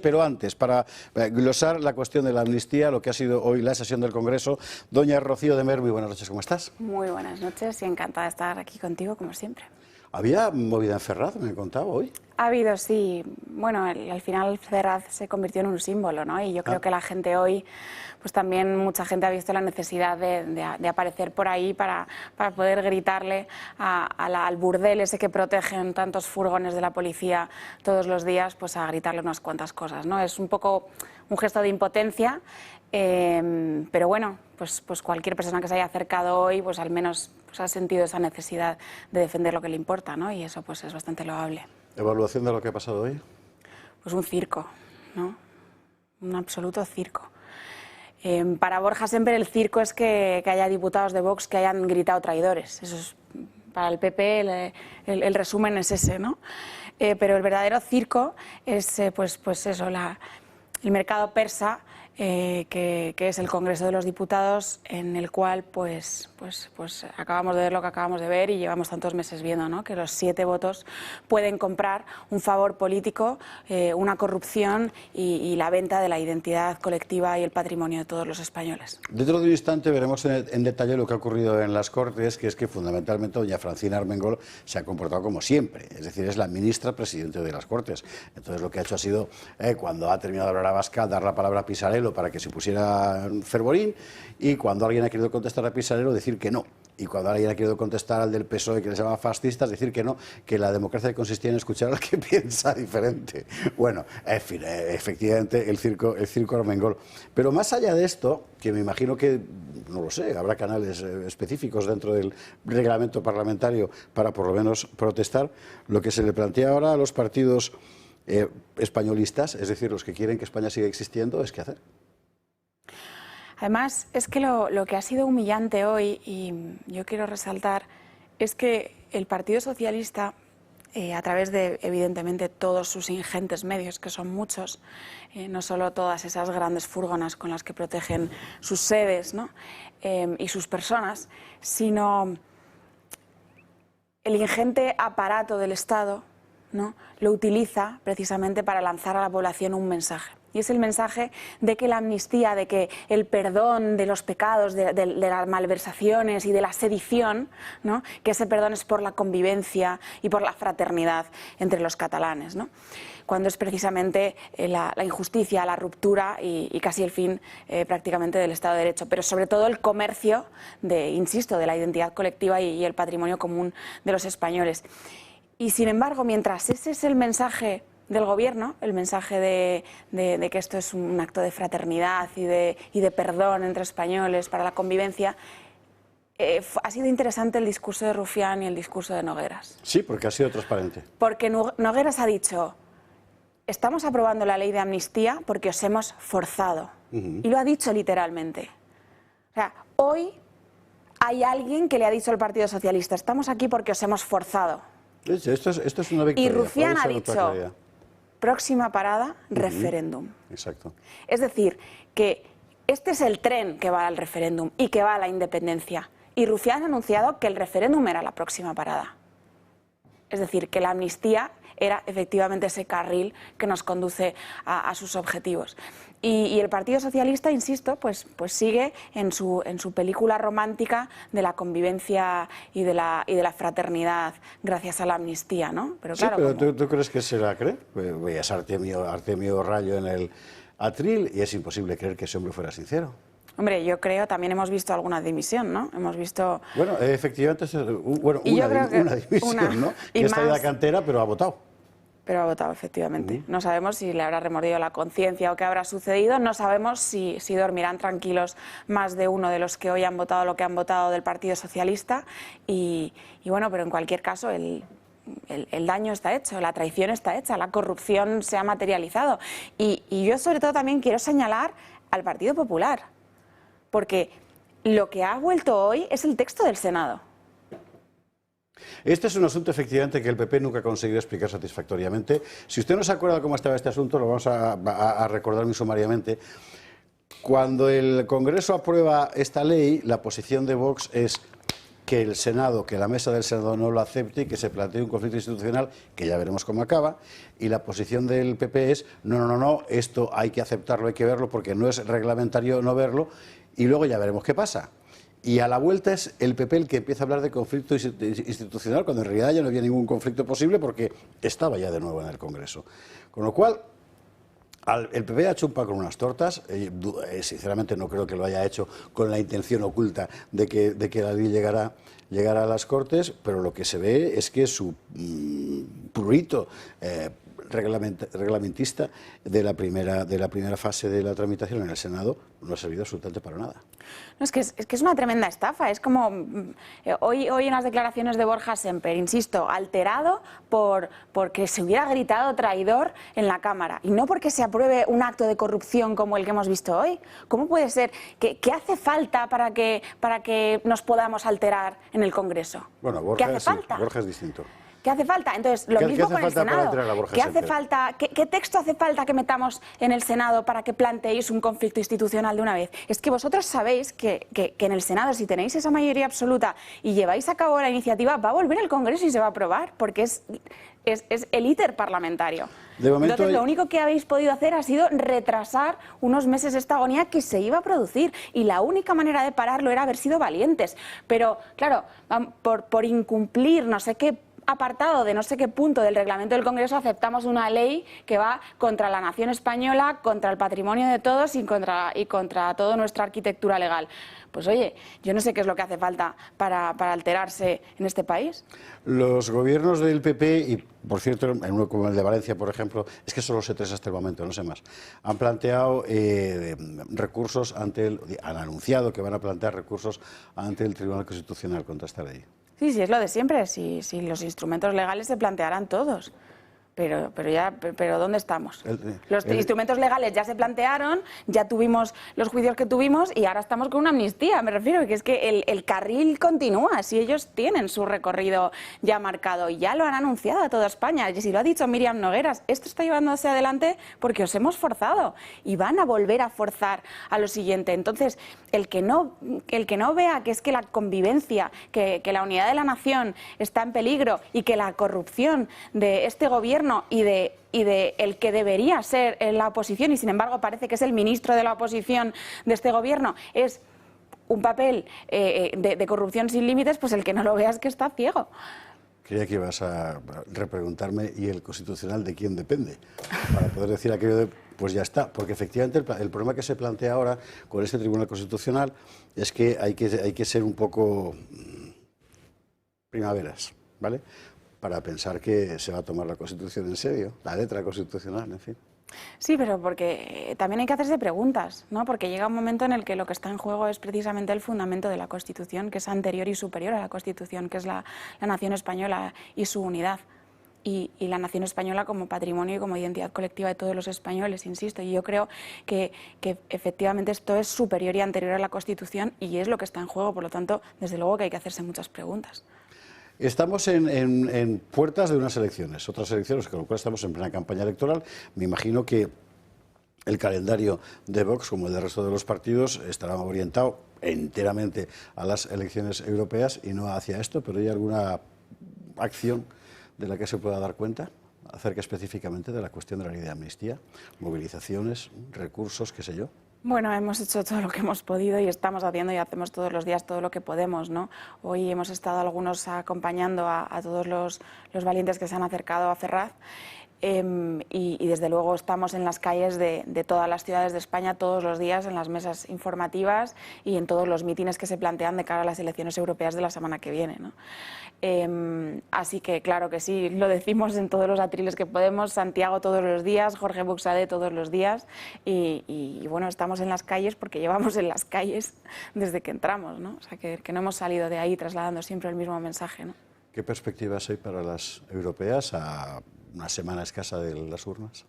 pero antes, para glosar la cuestión de la amnistía, lo que ha sido hoy la sesión del Congreso, doña Rocío de Mer, muy buenas noches, ¿cómo estás? Muy buenas noches y encantada de estar aquí contigo, como siempre. Había movida en Ferraz, me contaba hoy. Ha habido, sí. Bueno, al final Ferraz se convirtió en un símbolo, ¿no? Y yo creo que la gente hoy, pues también mucha gente ha visto la necesidad de aparecer por ahí para poder gritarle al burdel ese que protegen tantos furgones de la policía todos los días, pues a gritarle unas cuantas cosas, ¿no? Es un poco un gesto de impotencia, pero bueno, pues cualquier persona que se haya acercado hoy, pues al menos pues ha sentido esa necesidad de defender lo que le importa, ¿no? Y eso pues es bastante loable. ¿Evaluación de lo que ha pasado hoy? Pues un circo, ¿no? Un absoluto circo. Para Borja Semper el circo es que haya diputados de Vox que hayan gritado traidores. Eso es, para el PP el resumen es ese, ¿no? Pero el verdadero circo es pues eso, el mercado persa, que es el Congreso de los Diputados, en el cual pues acabamos de ver lo que acabamos de ver y llevamos tantos meses viendo, ¿no? Que los 7 votos pueden comprar un favor político, una corrupción y la venta de la identidad colectiva y el patrimonio de todos los españoles. Dentro de un instante veremos en detalle lo que ha ocurrido en las Cortes, que es que fundamentalmente doña Francina Armengol se ha comportado como siempre, es decir, es la ministra presidente de las Cortes. Entonces lo que ha hecho ha sido, cuando ha terminado de hablar Abascal, dar la palabra a Pisarello para que se pusiera fervorín, y cuando alguien ha querido contestar a Pisarello decir que no, y cuando alguien ha querido contestar al del PSOE que les llama fascistas decir que no, que la democracia consistía en escuchar al que piensa diferente. Bueno, en fin, efectivamente el circo Armengol. Pero más allá de esto, que me imagino que, no lo sé, habrá canales específicos dentro del reglamento parlamentario para por lo menos protestar, lo que se le plantea ahora a los partidos españolistas, es decir, los que quieren que España siga existiendo, es qué hacer. Además, es que lo que ha sido humillante hoy, y yo quiero resaltar, es que el Partido Socialista, a través de, evidentemente, todos sus ingentes medios, que son muchos, no solo todas esas grandes furgonas con las que protegen sus sedes, ¿no? Y sus personas, sino el ingente aparato del Estado, ¿no? Lo utiliza precisamente para lanzar a la población un mensaje. Y es el mensaje de que la amnistía, de que el perdón de los pecados, de las malversaciones y de la sedición, ¿no? Que ese perdón es por la convivencia y por la fraternidad entre los catalanes, ¿no? Cuando es precisamente la injusticia, la ruptura y casi el fin prácticamente del Estado de Derecho, pero sobre todo el comercio, insisto, de la identidad colectiva y el patrimonio común de los españoles. Y sin embargo, mientras ese es el mensaje del Gobierno, el mensaje de que esto es un acto de fraternidad y de perdón entre españoles para la convivencia, ha sido interesante el discurso de Rufián y el discurso de Nogueras. Sí, porque ha sido transparente. Porque Nogueras ha dicho, estamos aprobando la ley de amnistía porque os hemos forzado. Y lo ha dicho literalmente. O sea, hoy hay alguien que le ha dicho al Partido Socialista, estamos aquí porque os hemos forzado. Esto es una victoria. Y Rufián ha dicho, próxima parada, referéndum. Exacto. Es decir, que este es el tren que va al referéndum y que va a la independencia. Y Rufián ha anunciado que el referéndum era la próxima parada. Es decir, que la amnistía era efectivamente ese carril que nos conduce a sus objetivos. Y el Partido Socialista, insisto, pues sigue en su película romántica de la convivencia y de la fraternidad gracias a la amnistía, ¿no? Pero claro, sí, pero ¿tú crees que se la cree? Pues veías a Artemio Rayo en el atril y es imposible creer que ese hombre fuera sincero. Hombre, yo creo, también hemos visto alguna dimisión, ¿no? Hemos visto... Bueno, efectivamente, una dimisión, ¿no? Que está en la cantera, pero ha votado. Pero ha votado, efectivamente. No sabemos si le habrá remordido la conciencia o qué habrá sucedido. No sabemos si dormirán tranquilos más de uno de los que hoy han votado lo que han votado del Partido Socialista. Y bueno, pero en cualquier caso, el daño está hecho, la traición está hecha, la corrupción se ha materializado. Y yo sobre todo también quiero señalar al Partido Popular, porque lo que ha vuelto hoy es el texto del Senado. Este es un asunto, efectivamente, que el PP nunca ha conseguido explicar satisfactoriamente. Si usted no se acuerda cómo estaba este asunto, lo vamos a recordar muy sumariamente. Cuando el Congreso aprueba esta ley, la posición de Vox es que el Senado, que la mesa del Senado no lo acepte y que se plantee un conflicto institucional, que ya veremos cómo acaba, y la posición del PP es, no, esto hay que aceptarlo, hay que verlo, porque no es reglamentario no verlo, y luego ya veremos qué pasa. Y a la vuelta es el PP el que empieza a hablar de conflicto institucional, cuando en realidad ya no había ningún conflicto posible porque estaba ya de nuevo en el Congreso. Con lo cual, el PP ha hecho un pan con unas tortas. Sinceramente no creo que lo haya hecho con la intención oculta de que la ley llegara a las Cortes, pero lo que se ve es que su prurito reglamentista de la primera fase de la tramitación en el Senado no ha servido absolutamente para nada. No, es que es una tremenda estafa. Es como hoy en las declaraciones de Borja Semper, insisto, alterado porque se hubiera gritado traidor en la Cámara y no porque se apruebe un acto de corrupción como el que hemos visto hoy. ¿Cómo puede ser? ¿Qué hace falta para que nos podamos alterar en el Congreso? Bueno, Borja es distinto. ¿Qué hace falta? Entonces, lo mismo con el Senado. ¿Qué hace falta? ¿Qué texto hace falta que metamos en el Senado para que planteéis un conflicto institucional de una vez? Es que vosotros sabéis que en el Senado, si tenéis esa mayoría absoluta y lleváis a cabo la iniciativa, va a volver al Congreso y se va a aprobar, porque es el íter parlamentario. Entonces, lo único que habéis podido hacer ha sido retrasar unos meses esta agonía que se iba a producir, y la única manera de pararlo era haber sido valientes. Pero, claro, por incumplir no sé qué apartado de no sé qué punto del reglamento del Congreso, aceptamos una ley que va contra la nación española, contra el patrimonio de todos y contra toda nuestra arquitectura legal. Pues oye, yo no sé qué es lo que hace falta para alterarse en este país. Los gobiernos del PP, y por cierto, en uno como el de Valencia, por ejemplo, es que solo sé tres hasta el momento, no sé más, han planteado recursos han anunciado que van a plantear recursos ante el Tribunal Constitucional contra esta ley. Sí, es lo de siempre, si los instrumentos legales se plantearán todos. Pero ¿dónde estamos? Los instrumentos legales ya se plantearon, ya tuvimos los juicios que tuvimos y ahora estamos con una amnistía. Me refiero que es que el carril continúa, si ellos tienen su recorrido ya marcado y ya lo han anunciado a toda España. Y si lo ha dicho Míriam Nogueras, esto está llevándose adelante porque os hemos forzado y van a volver a forzar a lo siguiente. Entonces, el que no vea que es que la convivencia, que la unidad de la nación está en peligro y que la corrupción de este gobierno y de el que debería ser en la oposición, y sin embargo parece que es el ministro de la oposición de este gobierno, es un papel de corrupción sin límites, pues el que no lo vea es que está ciego. Creía que ibas a repreguntarme, ¿y el Constitucional de quién depende? Para poder decir aquello de, pues ya está. Porque efectivamente el problema que se plantea ahora con este Tribunal Constitucional es que hay que ser un poco primaveras, ¿vale?, para pensar que se va a tomar la Constitución en serio, la letra constitucional, en fin. Sí, pero porque también hay que hacerse preguntas, ¿no? Porque llega un momento en el que lo que está en juego es precisamente el fundamento de la Constitución, que es anterior y superior a la Constitución, que es la nación española y su unidad. Y la nación española como patrimonio y como identidad colectiva de todos los españoles, insisto. Y yo creo que efectivamente esto es superior y anterior a la Constitución y es lo que está en juego. Por lo tanto, desde luego que hay que hacerse muchas preguntas. Estamos en puertas de unas elecciones, otras elecciones, con lo cual estamos en plena campaña electoral. Me imagino que el calendario de Vox, como el del resto de los partidos, estará orientado enteramente a las elecciones europeas y no hacia esto, pero ¿hay alguna acción de la que se pueda dar cuenta acerca específicamente de la cuestión de la ley de amnistía? Movilizaciones, recursos, qué sé yo. Bueno, hemos hecho todo lo que hemos podido y estamos haciendo y hacemos todos los días todo lo que podemos, ¿no? Hoy hemos estado algunos acompañando a todos los valientes que se han acercado a Ferraz. Y desde luego estamos en las calles de todas las ciudades de España todos los días, en las mesas informativas y en todos los mítines que se plantean de cara a las elecciones europeas de la semana que viene, ¿no? Así que claro que sí, lo decimos en todos los atriles que podemos, Santiago todos los días, Jorge Buxadé todos los días y bueno, estamos en las calles porque llevamos en las calles desde que entramos, ¿no? O sea que no hemos salido de ahí trasladando siempre el mismo mensaje, ¿no? ¿Qué perspectivas hay para las europeas a una semana escasa de las urnas?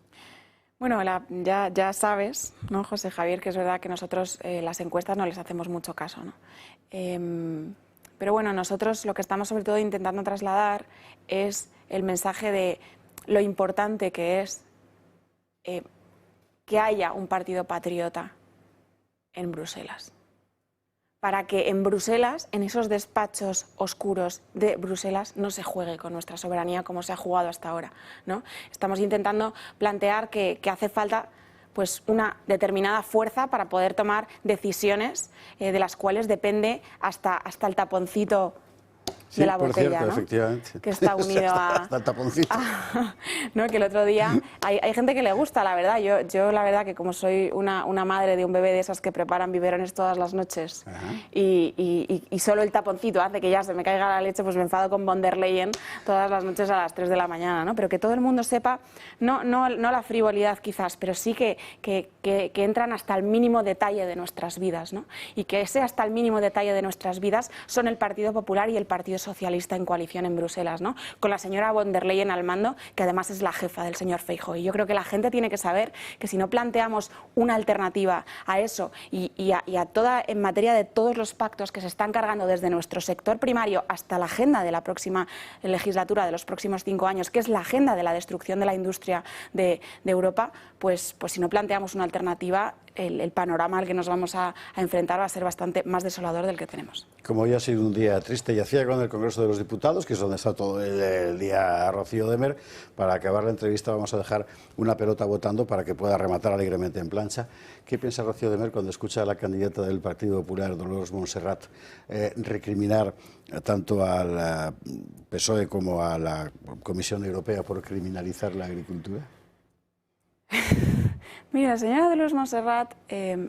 Bueno, ya sabes, ¿no, José Javier, que es verdad que nosotros las encuestas no les hacemos mucho caso, ¿no? Pero bueno, nosotros lo que estamos sobre todo intentando trasladar es el mensaje de lo importante que es que haya un partido patriota en Bruselas. para que en Bruselas, en esos despachos oscuros de Bruselas, no se juegue con nuestra soberanía como se ha jugado hasta ahora, ¿no? Estamos intentando plantear que hace falta pues una determinada fuerza para poder tomar decisiones de las cuales depende hasta el taponcito Sí, de la por botella, cierto, ¿no? efectivamente. Que está unido hasta el taponcito. ¿no? Que el otro día hay gente que le gusta, la verdad. Yo la verdad que como soy una madre de un bebé de esas que preparan biberones todas las noches y solo el taponcito hace que ya se me caiga la leche, pues me enfado con von der Leyen todas las noches a las 3 de la mañana, ¿no? Pero que todo el mundo sepa, no la frivolidad quizás, pero sí que entran hasta el mínimo detalle de nuestras vidas, ¿no? Y que ese hasta el mínimo detalle de nuestras vidas son el Partido Popular y el Partido Socialista en coalición en Bruselas, ¿no? Con la señora von der Leyen al mando, que además es la jefa del señor Feijóo. Y yo creo que la gente tiene que saber que si no planteamos una alternativa a eso y a toda, en materia de todos los pactos que se están cargando desde nuestro sector primario hasta la agenda de la próxima legislatura, de los próximos 5 años, que es la agenda de la destrucción de la industria de Europa, pues si no planteamos una alternativa, el panorama al que nos vamos a enfrentar va a ser bastante más desolador del que tenemos. Como hoy ha sido un día triste y hacía con el Congreso de los Diputados, que es donde está todo el día Rocío Demer, para acabar la entrevista vamos a dejar una pelota votando para que pueda rematar alegremente en plancha. ¿Qué piensa Rocío Demer cuando escucha a la candidata del Partido Popular, Dolors Montserrat, recriminar tanto al PSOE como a la Comisión Europea por criminalizar la agricultura? Mira, la señora Dolors Montserrat,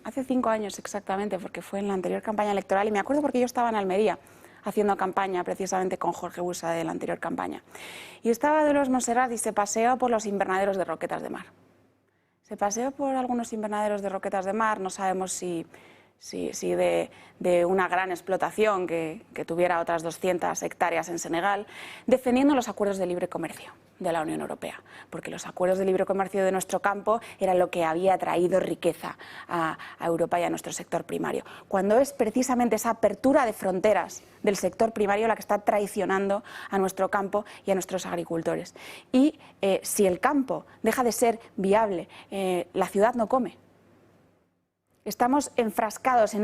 hace 5 años exactamente, porque fue en la anterior campaña electoral, y me acuerdo porque yo estaba en Almería haciendo campaña precisamente con Jorge Busa de la anterior campaña. Y estaba Dolors Montserrat y se paseó por los invernaderos de Roquetas de Mar. Se paseó por algunos invernaderos de Roquetas de Mar, no sabemos si de una gran explotación que tuviera otras 200 hectáreas en Senegal, defendiendo los acuerdos de libre comercio de la Unión Europea, porque los acuerdos de libre comercio de nuestro campo eran lo que había traído riqueza a Europa y a nuestro sector primario, cuando es precisamente esa apertura de fronteras del sector primario la que está traicionando a nuestro campo y a nuestros agricultores. Y si el campo deja de ser viable, la ciudad no come. Estamos enfrascados en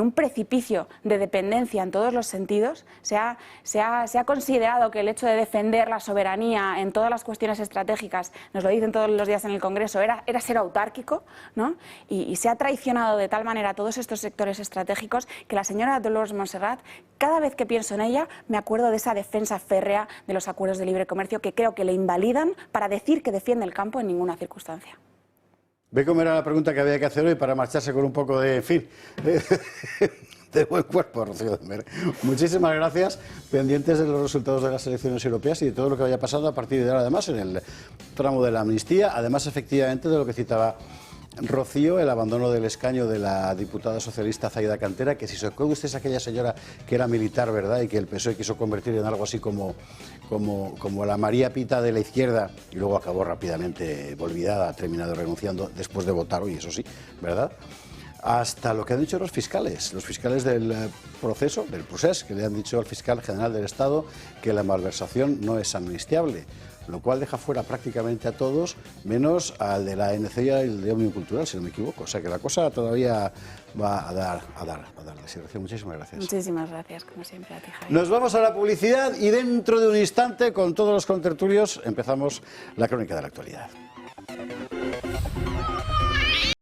un precipicio de dependencia en todos los sentidos. Se ha considerado que el hecho de defender la soberanía en todas las cuestiones estratégicas, nos lo dicen todos los días en el Congreso, era ser autárquico, ¿no? Y se ha traicionado de tal manera a todos estos sectores estratégicos que la señora Dolors Montserrat, cada vez que pienso en ella, me acuerdo de esa defensa férrea de los acuerdos de libre comercio que creo que le invalidan para decir que defiende el campo en ninguna circunstancia. Ve cómo era la pregunta que había que hacer hoy para marcharse con un poco de, en fin, de buen cuerpo, Rocío Demer. Muchísimas gracias, pendientes de los resultados de las elecciones europeas y de todo lo que vaya pasando a partir de ahora, además, en el tramo de la amnistía, además, efectivamente, de lo que citaba Rocío, el abandono del escaño de la diputada socialista Zaida Cantera, que si se acuerda usted es aquella señora que era militar, ¿verdad?, y que el PSOE quiso convertir en algo así como la María Pita de la izquierda, y luego acabó rápidamente olvidada, ha terminado renunciando después de votar hoy, eso sí, ¿verdad?, hasta lo que han dicho los fiscales del proceso, del procés, que le han dicho al fiscal general del Estado que la malversación no es amnistiable, lo cual deja fuera prácticamente a todos, menos al de la ANC y el de Òmnium Cultural, si no me equivoco. O sea que la cosa todavía va a dar. Muchísimas gracias. Muchísimas gracias, como siempre, a ti, Javier. Nos vamos a la publicidad y dentro de un instante, con todos los contertulios, empezamos la crónica de la actualidad.